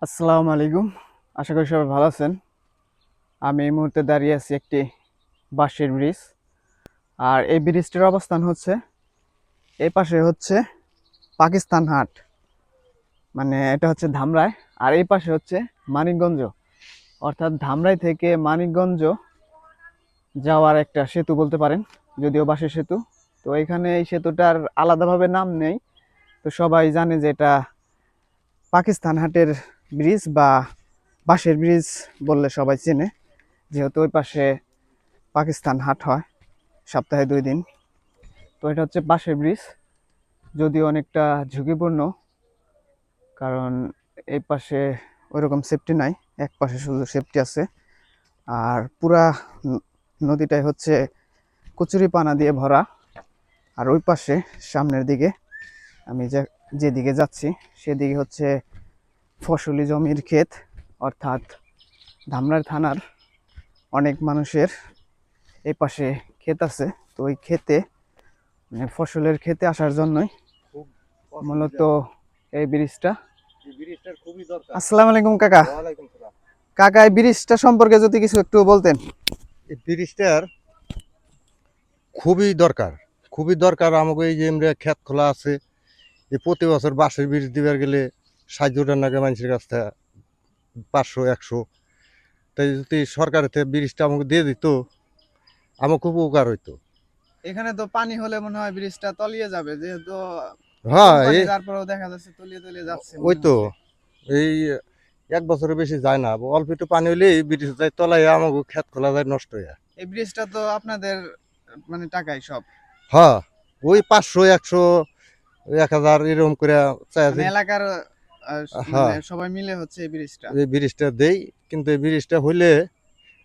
আসসালামু আলাইকুম। আশা করি সবাই ভালো আছেন। আমি এই মুহূর্তে দাঁড়িয়ে আছি একটি বাঁশের ব্রিজ। আর এই ব্রিজটির অবস্থান হচ্ছে এই পাশে হচ্ছে পাকিস্তান হাট, মানে এটা হচ্ছে ধামরাই। আর এই পাশে হচ্ছে মানিকগঞ্জ, অর্থাৎ ধামরাই থেকে মানিকগঞ্জ যাওয়ার একটা সেতু বলতে পারেন, যদিও বাঁশের সেতু। তো এখানে এই সেতুটার আলাদাভাবে নাম নেই, তো সবাই জানে যে এটা পাকিস্তান হাটের ব্রিজ বা বাঁশের ব্রিজ বললে সবাই চেনে, যেহেতু ওই পাশে পাকিস্তান হাট হয় সপ্তাহে 2 দিন। তো এটা হচ্ছে বাঁশের ব্রিজ, যদিও অনেকটা ঝুঁকিপূর্ণ, কারণ এই পাশে ওইরকম সেফটি নাই, এক পাশে শুধু সেফটি আছে। আর পুরা নদীটাই হচ্ছে কচুরিপানা দিয়ে ভরা। আর ওই পাশে সামনের দিকে আমি যেদিকে যাচ্ছি সেদিকে হচ্ছে ফসলি জমির ক্ষেত, অর্থাৎ ধামরাই থানার অনেক মানুষের এই পাশে ক্ষেত আছে। তো ওই ক্ষেতে মানে ফসলের ক্ষেতে আসার জন্যই খুব মূলত অসুবিধা। এই ব্রিজটা। এই ব্রিজটার খুবই দরকার। আসসালামু আলাইকুম কাকা। ওয়ালাইকুম সালাম। কাকা, এই ব্রিজটা সম্পর্কে যদি কিছু একটু বলতেন। এই ব্রিজটার খুবই দরকার, খুবই দরকার। আমাকে এই যে আমরা ক্ষেত খোলা আছে, এই প্রতি বছর বাঁশের ব্রিজ দিবার গেলে 60 নাগে মানুষের কাছ থেকে 500-100। তাই যদি সরকারের থেকে ব্রিজটা আমাকে দিয়ে দিত, আমার খুব উপকার হইতো। এখানে তো পানি হলে মনে হয় ব্রিজটা তলিয়ে যাবে, যেহেতু কম হ্যাঁ, পানি, এই তারপরেও দেখা যাচ্ছে তলিয়ে তলিয়ে যাচ্ছে ওই মনে তো হচ্ছে। এই 1 বছরের বেশি যায় না, অল্প একটু পানি হলেই ব্রিজ যায় তলায়, আমাকে ক্ষেত খোলা যায় নষ্ট হয়ে। এই ব্রিজটা তো আপনাদের মানে টাকায় সব, হ্যাঁ, ওই 500-100 1000 এরকম করে মানে চাইছে। এলাকার মানে হ্যাঁ, সবাই মিলে হচ্ছে এই ব্রিজটা। এই ব্রিজটা দেই, কিন্তু এই ব্রিজটা হইলে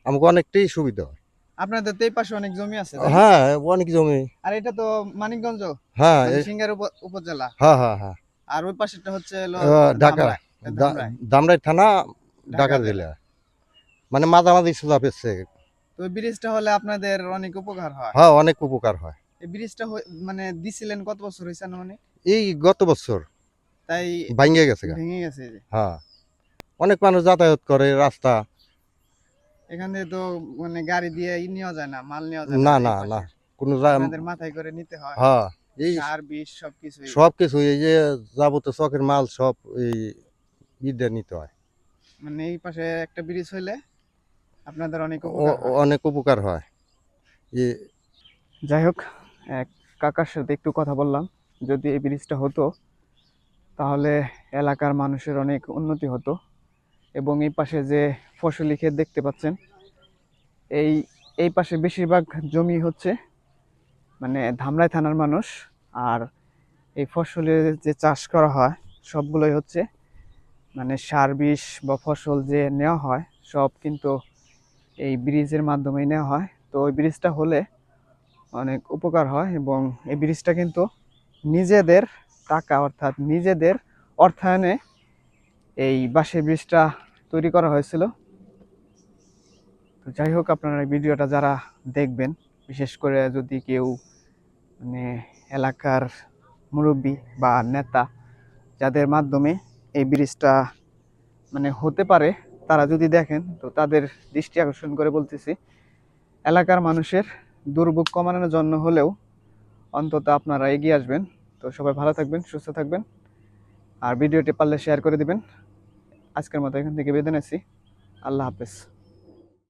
আমাকে অনেকটাই সুবিধা হয়। আপনাদের তো এই পাশে অনেক জমি আছে, তাই না? হ্যাঁ, অনেক জমি। আর এটা তো মানিকগঞ্জ, হ্যাঁ মানে সিংহের উপজেলা। হ্যাঁ হ্যাঁ হ্যাঁ। আর ওই পাশেরটা হচ্ছে হলো ঢাকা, ধামরাই। ধামরাই ধামরাই থানা, ঢাকা ঢাকা জেলা। জেলা, মানে মাঝামাঝি সোজা পেছে। তো ওই ব্রিজটা হলে আপনাদের অনেক উপকার হয়। হ্যাঁ, অনেক উপকার হয়। এই ব্রিজটা মানে দিছিলেন কত বছর হয়েছে না, মানে এই গত বছর তাই ভাঙ্গে গেছে গা। ভেঙে গেছে যে। হ্যাঁ, অনেক মানুষ যাতায়াত করে রাস্তা। এখান থেকে তো মানে গাড়ি দিয়ে নেওয়া যায় না, মাল নেওয়া যায় না না এই না না, পাশের। কোনো আপনাদের মাথায় করে নিতে হয় হ্যাঁ, এই সার বিষ সবকিছুই। সব কিছু, এই যে যাবতীয় চকের মাল সব এই ঈদে নিতে হয়। মানে এই পাশে একটা ব্রিজ হইলে আপনাদের অনেক উপকার হয়। অনেক উপকার হয়। যাই হোক, এক কাকার সাথে একটু কথা বললাম, যদি এই ব্রিজটা হতো তাহলে এলাকার মানুষের অনেক উন্নতি হতো। এবং এই পাশে যে ফসলি ক্ষেত দেখতে পাচ্ছেন, এই এই পাশে বেশিরভাগ জমি হচ্ছে মানে ধামরাই থানার মানুষ। আর এই ফসলের যে চাষ করা হয় সবগুলোই হচ্ছে মানে সার বিষ বা ফসল যে নেওয়া হয় সব কিন্তু এই ব্রিজের মাধ্যমেই নেওয়া হয়। তো ওই ব্রিজটা হলে অনেক উপকার হয়, এবং এই ব্রিজটা কিন্তু নিজেদের টাকা, অর্থাৎ নিজেদের অর্থায়নে এই বাঁশের ব্রিজটা তৈরি করা হয়েছিল। তো যাই হোক, আপনারা এই ভিডিওটা যারা দেখবেন, বিশেষ করে যদি কেউ মানে এলাকার মুরব্বী বা নেতা, যাদের মাধ্যমে এই ব্রিজটা মানে হতে পারে, তারা যদি দেখেন, তো তাদের দৃষ্টি আকর্ষণ করে বলতেছি, এলাকার মানুষের দুর্ভোগ কমানোর জন্য হলেও অন্তত আপনারা এগিয়ে আসবেন। তো সবাই ভালো থাকবেন, সুস্থ থাকবেন, আর ভিডিওটি পারলে শেয়ার করে দিবেন। আজকের মতো এখান থেকে বিদায় নিচ্ছি। আল্লাহ হাফেজ।